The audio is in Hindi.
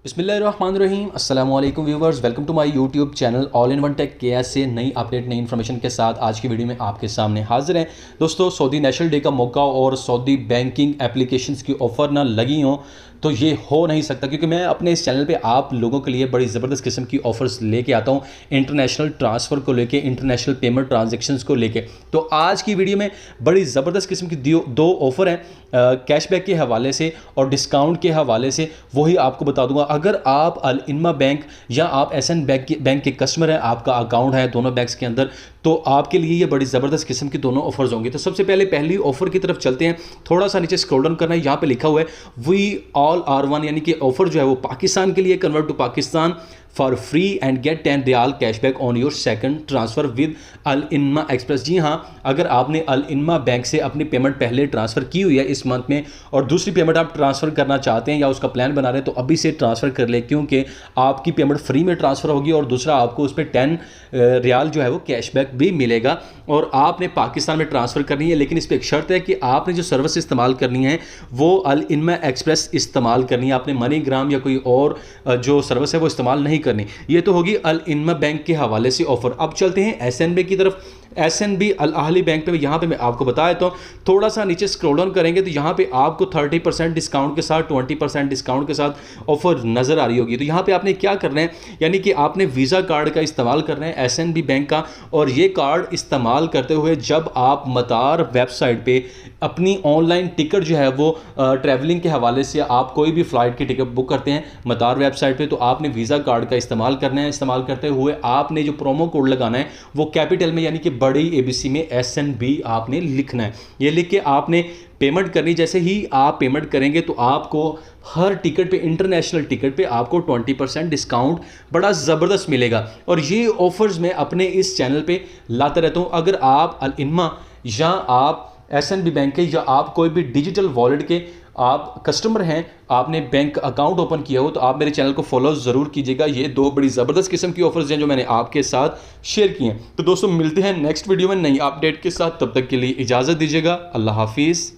बिस्मिल्लाहिर्रहमानिर्रहीम अस्सलाम वालेकुम viewers, welcome to my YouTube channel all in one tech के से नई अपडेट नई इन्फॉर्मेशन के साथ आज की वीडियो में आपके सामने हाजिर हैं। दोस्तों, सऊदी नेशनल डे का मौका और सऊदी बैंकिंग एप्लीकेशंस की ऑफ़र ना लगी हों तो ये हो नहीं सकता, क्योंकि मैं अपने इस चैनल पे आप लोगों के लिए बड़ी ज़बरदस्त किस्म की ऑफ़र्स लेके आता हूँ इंटरनेशनल ट्रांसफ़र को लेके, इंटरनेशनल पेमेंट ट्रांजैक्शंस को लेके। तो आज की वीडियो में बड़ी ज़बरदस्त किस्म की दो ऑफ़र हैं कैशबैक के हवाले से और डिस्काउंट के हवाले से, वही आपको बता दूंगा। अगर आप अल इनमा बैंक या आप एसएन बैंक के कस्टमर हैं, आपका अकाउंट है दोनों बैंक्स के अंदर, तो आपके लिए ये बड़ी ज़बरदस्त किस्म की दोनों ऑफर्स होंगे। तो सबसे पहले पहली ऑफर की तरफ चलते हैं। थोड़ा सा नीचे स्क्रॉल डाउन करना है, यहाँ पे लिखा हुआ है वी ऑल आर वन, यानी कि ऑफर जो है वो पाकिस्तान के लिए, convert to Pakistan for free and get 10 riyal cashback on your second transfer with Al Inma Express. जी हाँ, अगर आपने अल इनमा बैंक से अपनी पेमेंट पहले ट्रांसफ़र की हुई है इस मंथ में और दूसरी पेमेंट आप ट्रांसफ़र करना चाहते हैं या उसका प्लान बना रहे हैं, तो अभी से ट्रांसफ़र कर ले, क्योंकि आपकी पेमेंट फ्री में ट्रांसफ़र होगी और दूसरा आपको उस पर 10 रियाल जो है वो कैशबैक भी मिलेगा। और आपने पाकिस्तान में ट्रांसफ़र करनी है, लेकिन इस पर एक शर्त है कि आपने जो सर्विस इस्तेमाल करनी है वो अल इनमा एक्सप्रेस इस्तेमाल करनी है। आपने मनी ग्राम या कोई और जो सर्विस है वो इस्तेमाल नहीं करनी। ये तो होगी अल इनमा बैंक के हवाले से ऑफर। अब चलते हैं एसएनबी की तरफ। एसएनबी अल अहली बैंक पे यहाँ पे मैं आपको बताया, तो थोड़ा सा नीचे स्क्रॉल डाउन करेंगे तो यहाँ पे आपको 30% डिस्काउंट के साथ 20% डिस्काउंट के साथ ऑफर नज़र आ रही होगी। तो यहाँ पे आपने क्या करना है, यानी कि आपने वीज़ा कार्ड का इस्तेमाल करना है एसएनबी बैंक का, और ये कार्ड इस्तेमाल करते हुए जब आप मतार वेबसाइट पे अपनी ऑनलाइन टिकट जो है वो ट्रैवलिंग के हवाले से आप कोई भी फ़्लाइट की टिकट बुक करते हैं मतार वेबसाइट पे, तो आपने वीज़ा कार्ड का इस्तेमाल करना है। इस्तेमाल करते हुए आपने जो प्रोमो कोड लगाना है वो कैपिटल में, यानी कि बड़ी एबीसी में एसएनबी आपने लिखना है। ये लिख के आपने पेमेंट करनी। जैसे ही आप पेमेंट करेंगे तो आपको हर टिकट पे, इंटरनेशनल टिकट पे आपको 20% डिस्काउंट बड़ा ज़बरदस्त मिलेगा। और ये ऑफर्स मैं अपने इस चैनल पे लाता रहता हूँ। अगर आप अल इनमा या आप एसएनबी बैंक के या आप कोई भी डिजिटल वॉलेट के आप कस्टमर हैं, आपने बैंक अकाउंट ओपन किया हो, तो आप मेरे चैनल को फॉलो ज़रूर कीजिएगा। ये दो बड़ी ज़बरदस्त किस्म की ऑफर्स हैं जो मैंने आपके साथ शेयर किए हैं। तो दोस्तों, मिलते हैं नेक्स्ट वीडियो में नई अपडेट के साथ। तब तक के लिए इजाज़त दीजिएगा। अल्लाह हाफिज़।